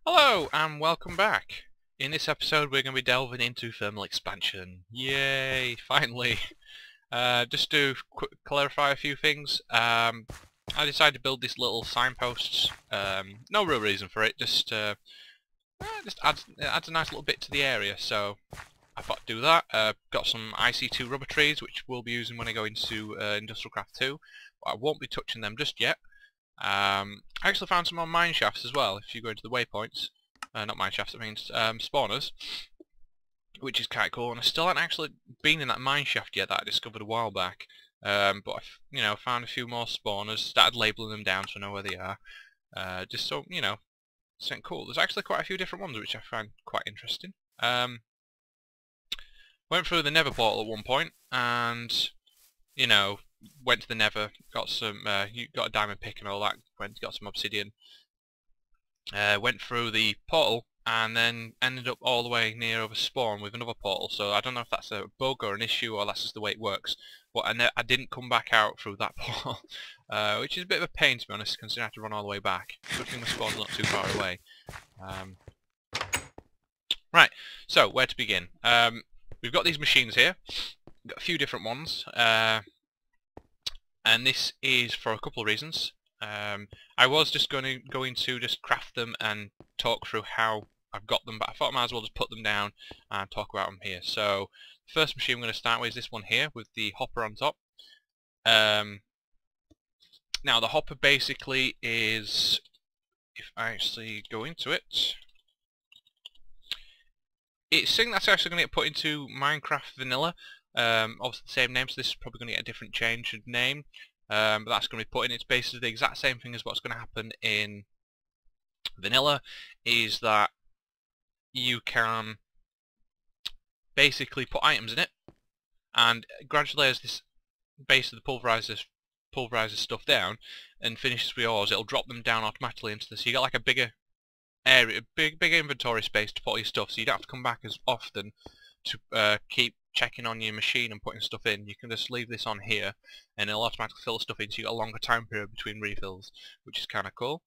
Hello and welcome back. In this episode we're going to be delving into thermal expansion. Yay, finally. Just to clarify a few things, I decided to build these little signposts. No real reason for it, just adds a nice little bit to the area, so I thought I'd do that. Got some IC2 rubber trees which we'll be using when I go into Industrial Craft 2, but I won't be touching them just yet. I actually found some more mine shafts as well, if you go into the waypoints. Not mine shafts, it means spawners, which is quite cool, and I still haven't actually been in that mine shaft yet that I discovered a while back. But I've found a few more spawners, started labelling them down so I know where they are. Just so, it's cool. There's actually quite a few different ones which I find quite interesting. Went through the Nether portal at one point, and, went to the Nether, got some, got a diamond pick and all that, got some obsidian. Went through the portal and then ended up all the way near over spawn with another portal, so I don't know if that's a bug or an issue or that's just the way it works, but I didn't come back out through that portal, which is a bit of a pain to be honest, considering I have to run all the way back. Good thing the spawn's not too far away. Right, so where to begin? We've got these machines here, we've got a few different ones, and this is for a couple of reasons. I was just going to just craft them and talk through how I've got them, but I thought I might as well just put them down and talk about them here. So, the first machine I'm going to start with is this one here with the hopper on top. Now the hopper basically is, if I actually go into it, it's something that's actually going to get put into Minecraft Vanilla. Obviously the same name, so this is probably going to get a different change of name. But that's going to be put in. It's basically the exact same thing as what's going to happen in Vanilla, is that you can basically put items in it, and gradually as this base of the pulverizes stuff down and finishes with ores, it'll drop them down automatically into this. So you get like a bigger area, bigger inventory space to put all your stuff, so you don't have to come back as often to keep checking on your machine and putting stuff in. You can just leave this on here and it'll automatically fill stuff in, so you got a longer time period between refills, which is kind of cool.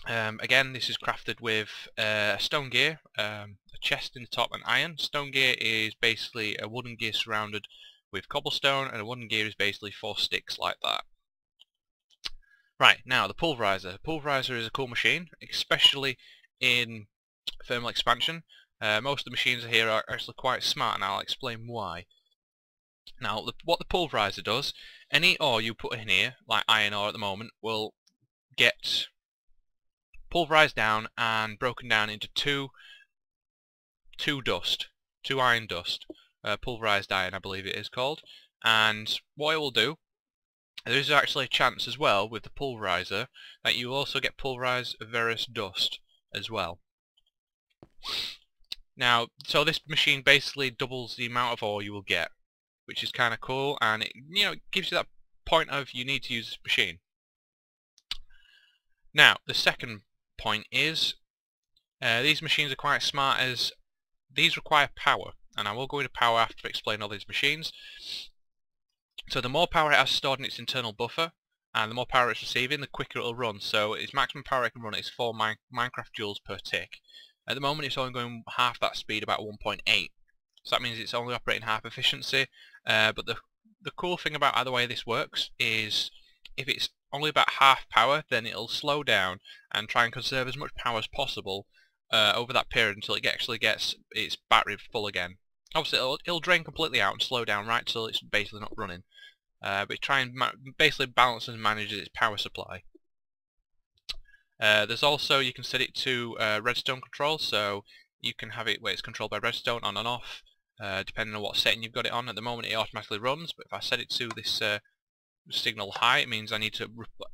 Again, this is crafted with a stone gear, a chest in the top and iron. Stone gear is basically a wooden gear surrounded with cobblestone, and a wooden gear is basically 4 sticks like that. Right, now the pulverizer. The pulverizer is a cool machine, especially in thermal expansion. Most of the machines here are actually quite smart, and I'll explain why. Now, what the pulverizer does, any ore you put in here, like iron ore at the moment, will get pulverized down and broken down into two iron dust, pulverized iron I believe it is called. And what it will do, there is actually a chance as well with the pulverizer that you also get pulverized ferrous dust as well. Now, so this machine basically doubles the amount of ore you will get, which is kind of cool, and it gives you that point of you need to use this machine. Now, the second point is these machines are quite smart, as these require power, and I will go into power after I explain all these machines. So the more power it has stored in its internal buffer, and the more power it's receiving, the quicker it'll run. So its maximum power it can run is 4 Minecraft joules per tick. At the moment it's only going half that speed, about 1.8. So that means it's only operating half efficiency. But the cool thing about the way this works is if it's only about half power, then it'll slow down and try and conserve as much power as possible over that period until it actually gets its battery full again. Obviously it'll drain completely out and slow down right till it's basically not running. But it tries and basically balances and manages its power supply. There's also, you can set it to redstone control, so you can have it where it's controlled by redstone on and off, depending on what setting you've got it on. At the moment it automatically runs, but if I set it to this signal high, it means I need to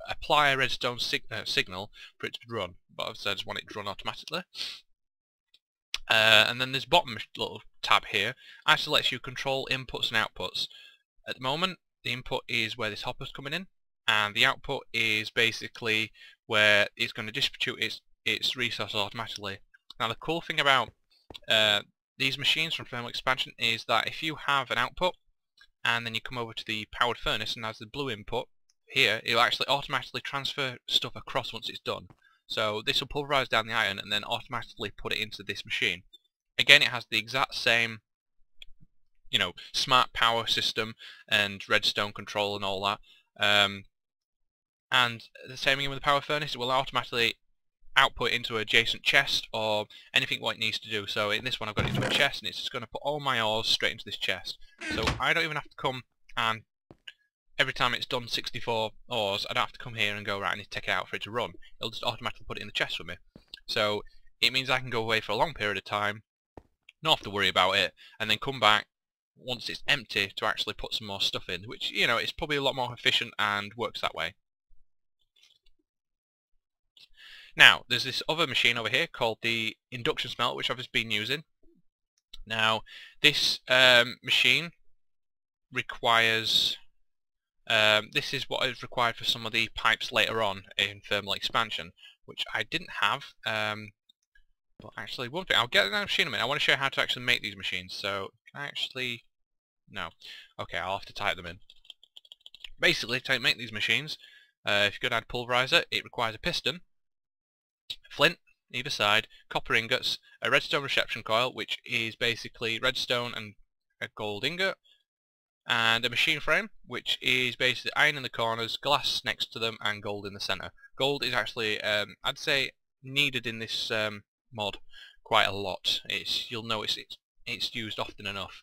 apply a redstone signal for it to run, but obviously I just want it to run automatically. And then this bottom little tab here actually lets you control inputs and outputs. At the moment the input is where this hopper's coming in, and the output is basically where it's going to distribute its resources automatically. Now the cool thing about these machines from thermal expansion is that if you have an output and then you come over to the powered furnace and has the blue input here, it'll actually automatically transfer stuff across once it's done. So this will pulverize down the iron and then automatically put it into this machine. Again, it has the exact same, you know, smart power system and redstone control and all that. And the same thing with the power furnace, it will automatically output into an adjacent chest or anything what it needs to do. So in this one I've got it into a chest and it's just going to put all my ores straight into this chest. So I don't even have to come and every time it's done 64 ores, I don't have to come here and go, right, I need to take it out for it to run. It'll just automatically put it in the chest for me. So it means I can go away for a long period of time, not have to worry about it, and then come back once it's empty to actually put some more stuff in, which, you know, is probably a lot more efficient and works that way. Now, there's this other machine over here called the induction smelter, which I've just been using. Now, this machine requires... this is what is required for some of the pipes later on in thermal expansion, which I didn't have. But actually, one thing, I'll get that machine in a minute. I want to show you how to actually make these machines. So, can I actually... No. Okay, I'll have to type them in. Basically, to make these machines, if you're going to add pulverizer, it requires a piston, flint either side, copper ingots, a redstone reception coil, which is basically redstone and a gold ingot, and a machine frame, which is basically iron in the corners, glass next to them, and gold in the centre. Gold is actually, I'd say, needed in this mod quite a lot. You'll notice it's used often enough.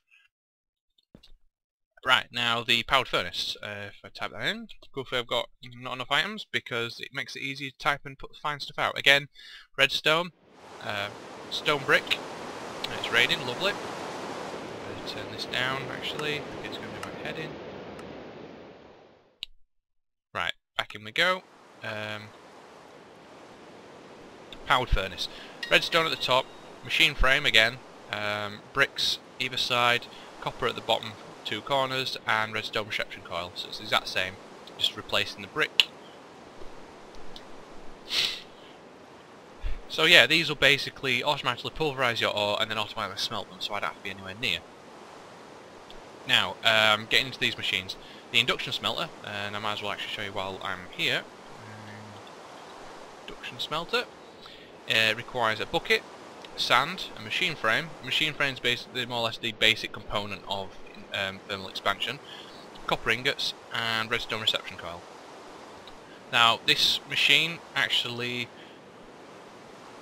Right, now the powered furnace. If I type that in, hopefully I've got not enough items because it makes it easy to type and find stuff out. Again, redstone, stone brick. It's raining, lovely. Turn this down actually. It's going to be my heading. Right, back in we go. Powered furnace. Redstone at the top, machine frame again, bricks either side, copper at the bottom, two corners, and redstone reception coil. So it's the exact same, just replacing the brick. So yeah, these will basically automatically pulverize your ore and then automatically smelt them, so I don't have to be anywhere near. Now, getting into these machines. The induction smelter, and I might as well actually show you while I'm here. Induction smelter requires a bucket, sand, a machine frame. A machine frame is basically more or less the basic component of thermal expansion, copper ingots, and redstone reception coil. Now, this machine actually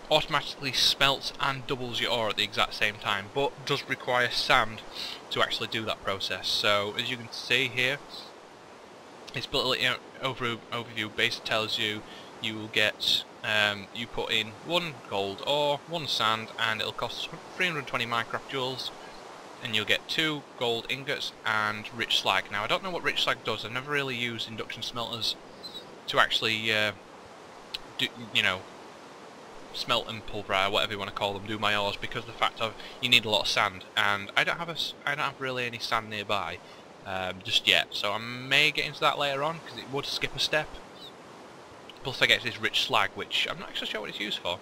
automatically smelts and doubles your ore at the exact same time, but does require sand to actually do that process. So, as you can see here, it's built in overview. Basically tells you you will get you put in 1 gold ore, 1 sand, and it'll cost 320 microjoules, and you'll get 2 gold ingots and rich slag. Now, I don't know what rich slag does. I've never really used induction smelters to actually do, you know, smelt and pulverize, whatever you want to call them, do my ores, because of the fact of you need a lot of sand, and I don't have really any sand nearby just yet. So I may get into that later on because it would skip a step. Plus, I get this rich slag, which I'm not actually sure what it's used for,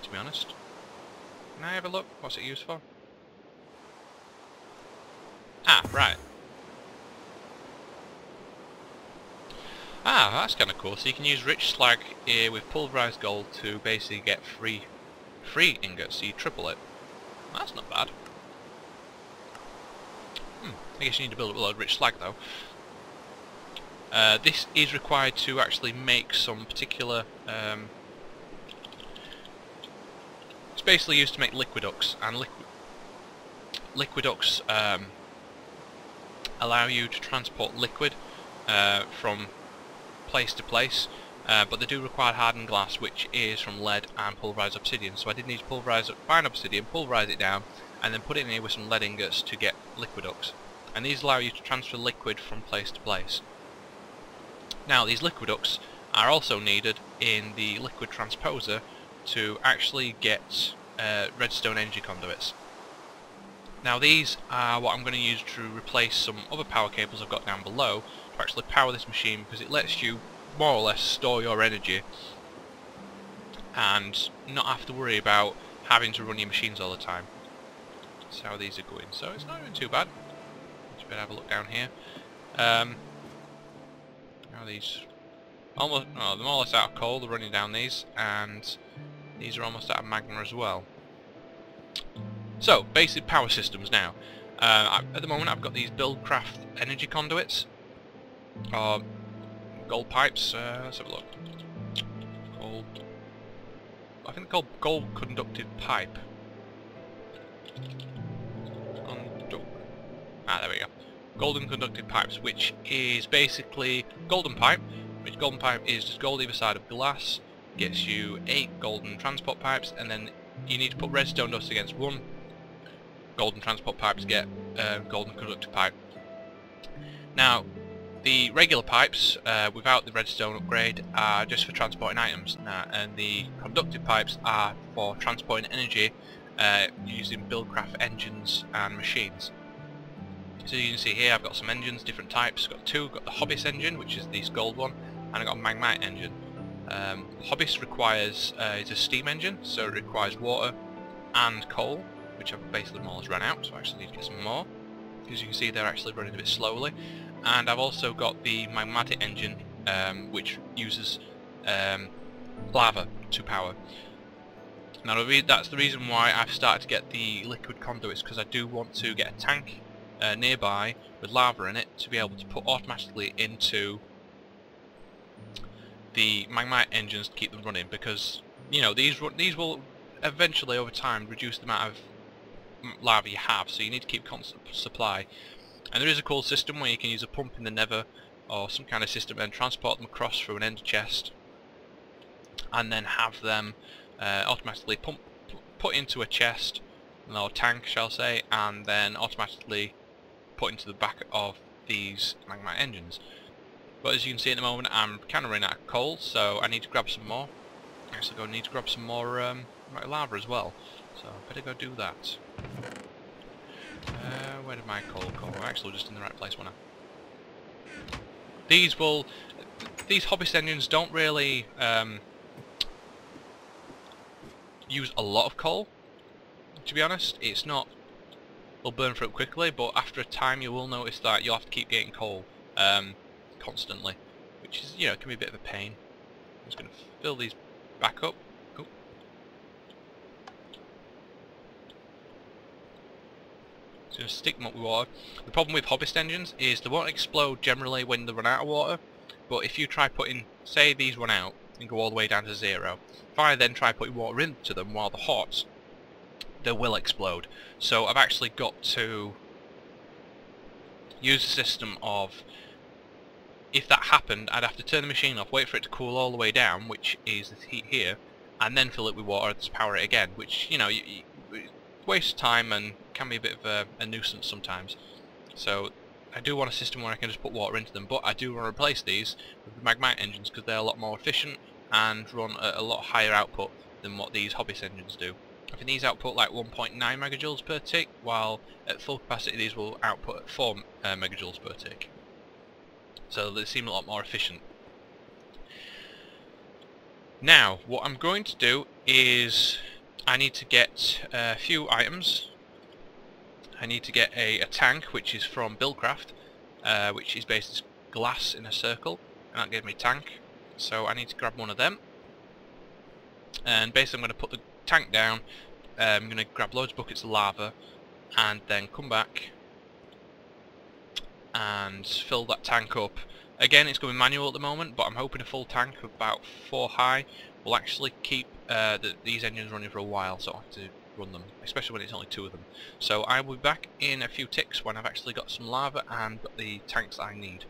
to be honest. Can I have a look? What's it used for? Ah, right. Ah, that's kind of cool. So you can use rich slag here with pulverized gold to basically get free ingots, so you triple it. That's not bad. I guess you need to build up a lot of rich slag though. This is required to actually make some particular... it's basically used to make liquiducts, and liquiducts allow you to transport liquid from place to place, but they do require hardened glass, which is from lead and pulverized obsidian. So I did need to pulverize fine obsidian, pulverize it down, and then put it in here with some lead ingots to get liquiducts. And these allow you to transfer liquid from place to place. Now, these liquiducts are also needed in the liquid transposer to actually get redstone energy conduits. Now, these are what I'm going to use to replace some other power cables I've got down below to actually power this machine, because it lets you more or less store your energy and not have to worry about having to run your machines all the time. That's how these are going. So it's not even too bad. Let's have a look down here. How these Almost, oh, they're more or less out of coal, they're running down these, and these are almost out of magma as well. So, basic power systems now. At the moment I've got these Buildcraft energy conduits, or gold pipes, let's have a look. Gold, I think they're called gold conductive pipe. There we go. Golden conductive pipes, which is basically golden pipe, which golden pipe is just gold either side of glass, gets you 8 golden transport pipes, and then you need to put redstone dust against 1 golden transport pipe to get golden conductive pipe. Now, the regular pipes, without the redstone upgrade, are just for transporting items, and the conductive pipes are for transporting energy using Buildcraft engines and machines. So you can see here I've got some engines, different types. Got 2, got the Hobbyist engine, which is this gold one, and I've got a Magmite engine. Hobbyist requires, it's a steam engine, so it requires water and coal, which I've basically more or less run out, so I actually need to get some more. Because you can see they're actually running a bit slowly. And I've also got the Magmatic engine, which uses lava to power. Now that's the reason why I've started to get the liquid conduits, because I do want to get a tank nearby with lava in it to be able to put automatically into the Magmite engines to keep them running, because you know these will eventually over time reduce the amount of lava you have, so you need to keep constant supply. And there is a cool system where you can use a pump in the Nether or some kind of system and transport them across through an ender chest, and then have them automatically put into a chest or tank, shall say, and then automatically put into the back of these Magmite engines. But as you can see at the moment, I'm kind of running out of coal, so I need to grab some more. I actually need to grab some more lava as well, so I better go do that. Where did my coal go? I'm actually just in the right place, wasn't I? These Hobbyist engines don't really use a lot of coal, to be honest. It's not, they'll burn through it quickly, but after a time you will notice that you'll have to keep getting coal constantly, which is, you know, it can be a bit of a pain. I'm just going to fill these back up. Oh. So just stick them up with water. The problem with Hobbyist engines is they won't explode generally when they run out of water, but if you try putting, say these run out and go all the way down to 0, if I then try putting water into them while they're hot, they will explode. So I've actually got to use a system of, if that happened, I'd have to turn the machine off, wait for it to cool all the way down, which is the heat here, and then fill it with water to power it again, which, you know, wastes time and can be a bit of a nuisance sometimes. So I do want a system where I can just put water into them, but I do want to replace these with the Magmite engines because they're a lot more efficient and run at a lot higher output than what these Hobbyist engines do. I think these output like 1.9 megajoules per tick, while at full capacity these will output at 4 megajoules per tick. So they seem a lot more efficient. Now, what I'm going to do is I need to get a few items. I need to get a tank, which is from Buildcraft, which is based on glass in a circle, and that gave me a tank. So I need to grab one of them. And basically I'm going to put the tank down, I'm going to grab loads of buckets of lava, and then come back and fill that tank up. Again, it's going manual at the moment, but I'm hoping a full tank of about 4 high will actually keep these engines running for a while, so I have to run them, especially when it's only 2 of them. So I will be back in a few ticks when I've actually got some lava and got the tanks that I need.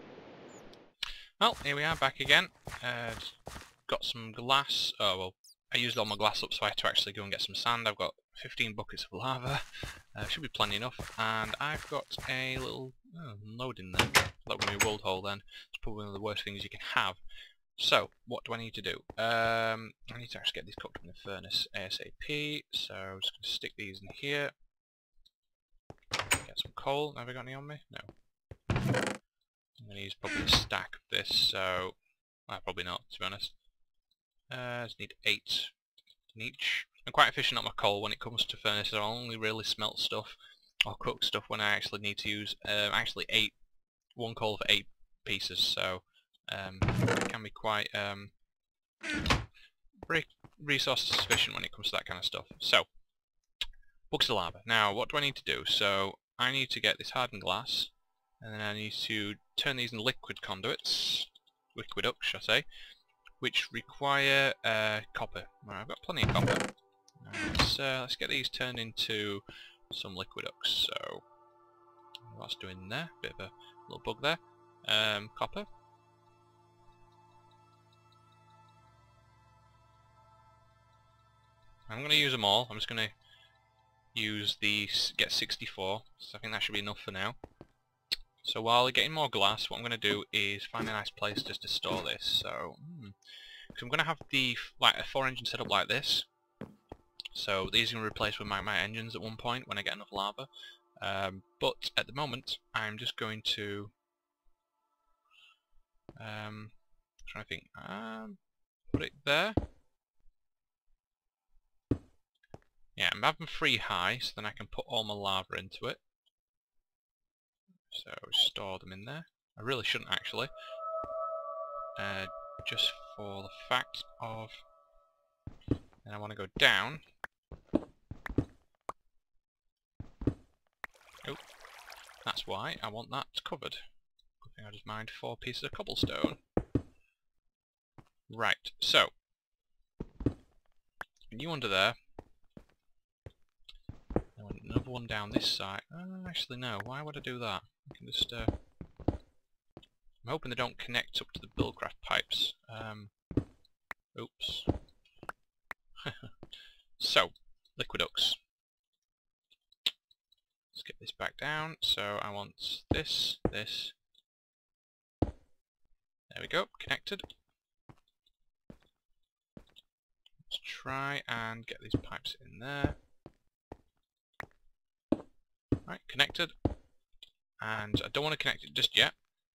Well, here we are back again. Got some glass. Oh well, I used all my glass up, so I had to actually go and get some sand. I've got 15 buckets of lava. Should be plenty enough. And I've got a little load in there. That would be a world hole then. It's probably one of the worst things you can have. So, what do I need to do? I need to actually get these cooked in the furnace ASAP. So, I'm just going to stick these in here. Get some coal. Have I got any on me? No. I'm going to use probably a stack of this, so... well, probably not, to be honest. I just need 8 in each. I'm quite efficient on my coal when it comes to furnaces. I only really smelt stuff or cook stuff when I actually need to use actually 1 coal for 8 pieces, so It can be quite very resource sufficient when it comes to that kind of stuff. So, buckets of lava. Now, what do I need to do? So, I need to get this hardened glass, and then I need to turn these into liquid conduits, liquiducts, shall I say, which require copper. Well, I've got plenty of copper. Let's get these turned into some liquiducts. So, what's doing there? Bit of a little bug there. Copper. I'm going to use them all. I'm just going to use the get 64, so I think that should be enough for now. So while we're getting more glass, what I'm going to do is find a nice place just to store this. So, I'm going to have the a 4-engine setup like this. So these are going to replace with my engines at one point when I get enough lava. But at the moment, I'm just going to trying to think. Put it there. Yeah, I'm having 3 high, so then I can put all my lava into it. So store them in there. I really shouldn't actually. Just for the fact of, and I want to go down. Oh, that's why I want that covered. Good thing I just mined 4 pieces of cobblestone. Right, so you under there. Another one down this side. Actually no, why would I do that? I can just I'm hoping they don't connect up to the buildcraft pipes. Oops. So, liquiducts. Let's get this back down. So I want this. There we go, connected. Let's try and get these pipes in there. Right, connected. And I don't want to connect it just yet,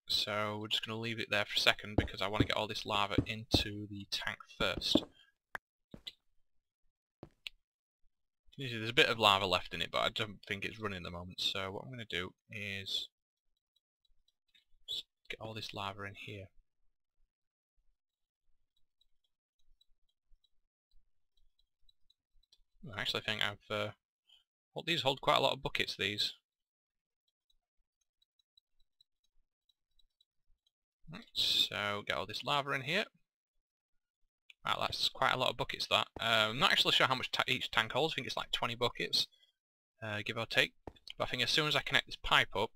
so we're just going to leave it there for a second because I want to get all this lava into the tank first. You see, there's a bit of lava left in it, but I don't think it's running at the moment, so what I'm going to do is just get all this lava in here. I actually think I've well, these hold quite a lot of buckets, these. Right, so get all this lava in here. Wow, that's quite a lot of buckets, that. I'm not actually sure how much each tank holds. I think it's like 20 buckets, give or take. But I think as soon as I connect this pipe up,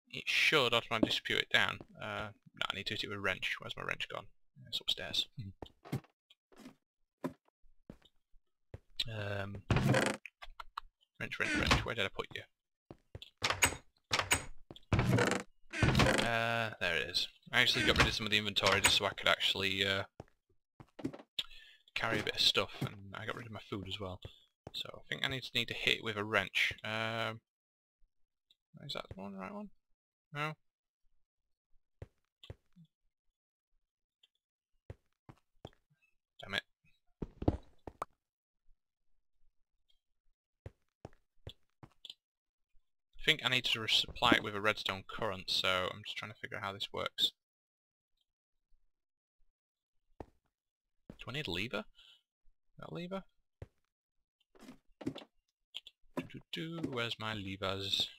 it should automatically distribute it down. No, I need to hit it with a wrench. Where's my wrench gone? It's upstairs. Wrench, where did I put you? There it is. I actually got rid of some of the inventory just so I could actually carry a bit of stuff, and I got rid of my food as well. So I think I need to hit it with a wrench. Is that the one, right one? No? Damn it. I think I need to resupply it with a redstone current, so I'm just trying to figure out how this works. Do I need a lever? That lever? Where's my levers?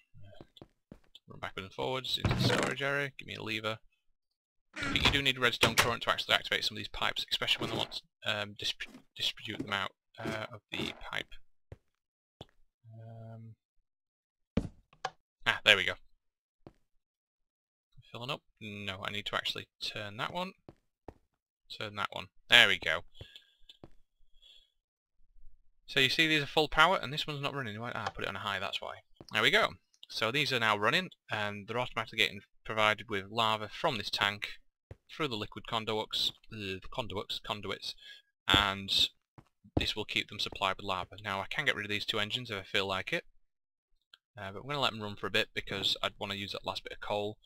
Run backwards and forwards into the storage area. Give me a lever. I think you do need a redstone current to actually activate some of these pipes, especially when they want to distribute them out of the pipe. There we go. Filling up? No, I need to actually turn that one. Turn that one. There we go. So you see these are full power, and this one's not running. I put it on a high, that's why. There we go. So these are now running, and they're automatically getting provided with lava from this tank through the liquid conduits, and this will keep them supplied with lava. Now I can get rid of these 2 engines if I feel like it, but I'm going to let them run for a bit because I'd want to use that last bit of coal.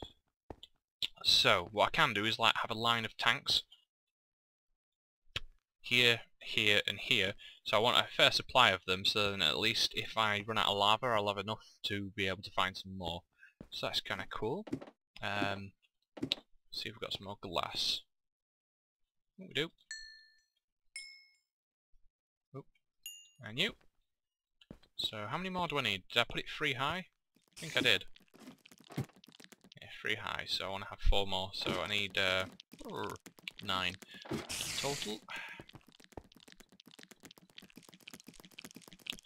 So what I can do is have a line of tanks here, here, and here. So I want a fair supply of them, so then at least if I run out of lava, I'll have enough to be able to find some more. So that's kind of cool. See if we've got some more glass. Oh, we do. Oh, and you. So how many more do I need? Did I put it 3 high? I think I did. Yeah, 3 high, so I want to have 4 more, so I need 9 total.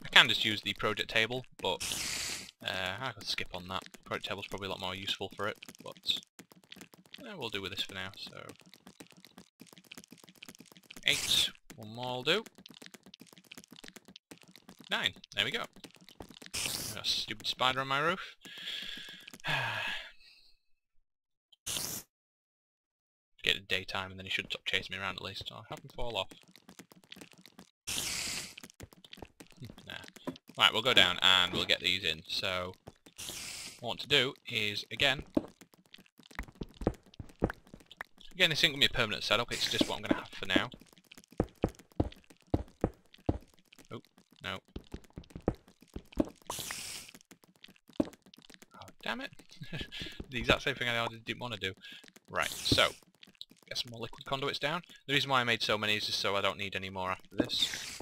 I can just use the project table, but I could skip on that. Project table's probably a lot more useful for it, but we'll do with this for now, so 8, 1 more will do. 9, there we go. Got a stupid spider on my roof. Get it daytime and then he should stop chasing me around at least. I'll have him fall off. Nah. Right, we'll go down and we'll get these in. So, what I want to do is, again, this isn't going to be a permanent setup, it's just what I'm going to have for now. Oh, no. Oh, damn it. The exact same thing I didn't want to do. Right, so, get some more liquid conduits down. The reason why I made so many is just so I don't need any more after this.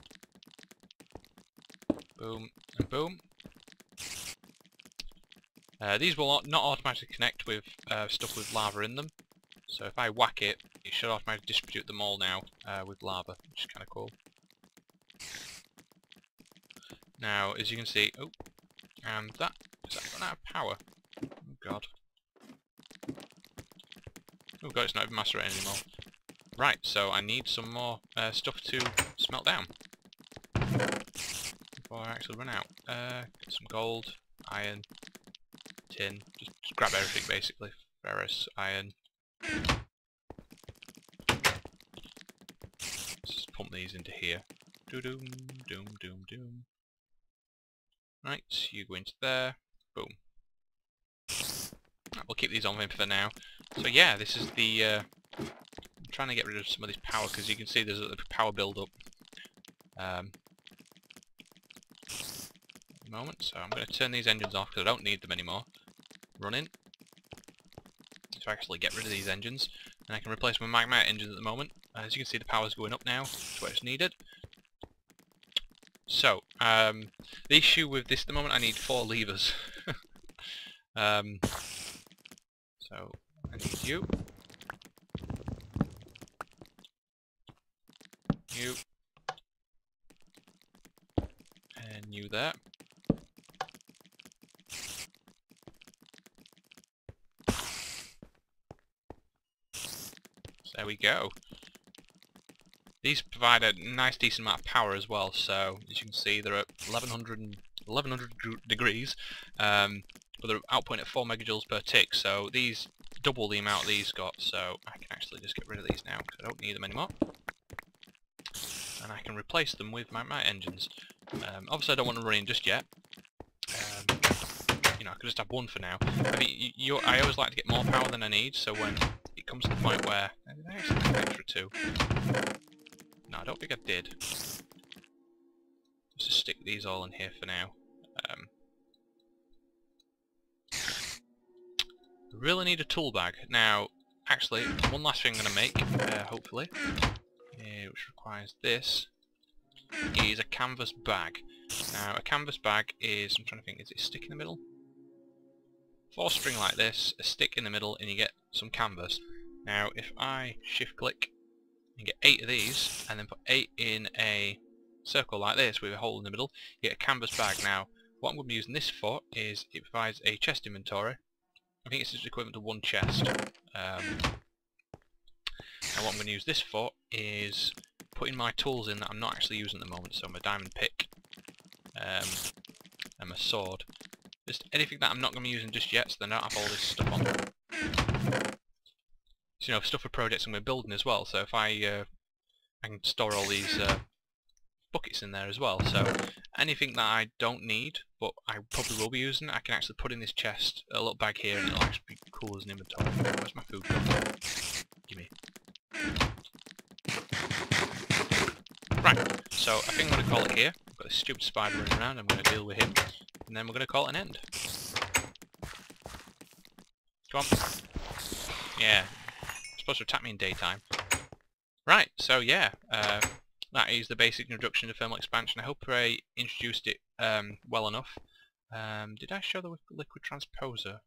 Boom, and boom. These will not automatically connect with stuff with lava in them. So if I whack it, it should automatically distribute them all now with lava, which is kind of cool. Now, as you can see, oh, and that, is that run out of power? Oh god. Oh god, it's not even macerating anymore. Right, so I need some more stuff to smelt down before I actually run out. Get some gold, iron, tin, just grab everything basically. Ferrous, iron. Let's just pump these into here. Doom, doom, doom, doom. Right, you go into there. Boom. Right, we'll keep these on for now. So yeah, this is the... I'm trying to get rid of some of this power because you can see there's a power build-up. At the moment, so I'm going to turn these engines off because I don't need them anymore. Running. So I actually get rid of these engines, and I can replace them with magmatic engines at the moment. As you can see, the power's going up now to where it's needed. So, the issue with this at the moment, I need 4 levers. So, I need you. You. And you there. There we go. These provide a nice decent amount of power as well, so as you can see they're at 1100 degrees, but they're outputting at 4 megajoules per tick, so these double the amount these got, so I can actually just get rid of these now because I don't need them anymore. And I can replace them with my engines. Obviously I don't want them running just yet. You know, I could just have 1 for now. I always like to get more power than I need, so when it comes to the point where... Did I actually have an extra 2? No, I don't think I did. Let's just stick these all in here for now. I really need a tool bag. Now, actually, one last thing I'm going to make, hopefully, which requires this, is a canvas bag. Now, a canvas bag is, I'm trying to think, is it a stick in the middle? 4 string like this, a stick in the middle, and you get some canvas. Now, if I shift click and get 8 of these, and then put 8 in a circle like this with a hole in the middle, you get a canvas bag. Now, what I'm going to be using this for is it provides a chest inventory. I think it's equivalent to 1 chest. And what I'm going to use this for is putting my tools in that I'm not actually using at the moment, so my diamond pick and my sword. Just anything that I'm not going to be using just yet, so then I don't have all this stuff on. So, you know, stuff for projects I'm going to be building as well, so if I can store all these buckets in there as well, so anything that I don't need, but I probably will be using, I can actually put in this chest, a little bag here, and it'll actually be cool as an inventory. Where's my food gone? Gimme. Right, so I think I'm going to call it here. I've got this stupid spider running around, I'm going to deal with him, and then we're going to call it an end. Come on. Yeah, supposed to attack me in daytime. Right, so yeah, that is the basic introduction to thermal expansion. I hope I introduced it well enough. Did I show the liquid transposer?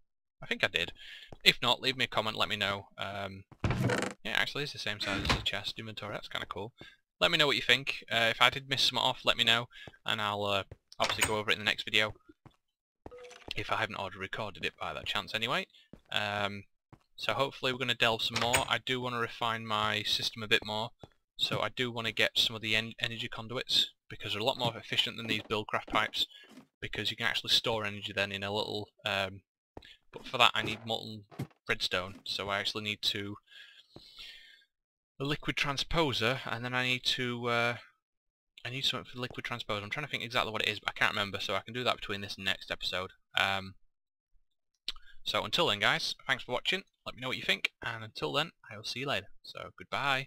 I think I did. If not, leave me a comment, let me know. Yeah, actually it's the same size as the chest inventory, that's kind of cool. Let me know what you think. If I did miss some off, let me know, and I'll obviously go over it in the next video. If I haven't already recorded it by that chance anyway. So hopefully we're going to delve some more. I do want to refine my system a bit more. So I do want to get some of the energy conduits, because they're a lot more efficient than these buildcraft pipes, because you can actually store energy then in a little... but for that I need molten redstone, so I actually need to... a liquid transposer, and then I need to... I need something for the liquid transposer. I'm trying to think exactly what it is, but I can't remember, so I can do that between this and next episode. So until then guys, thanks for watching, let me know what you think, and until then, I will see you later. So goodbye.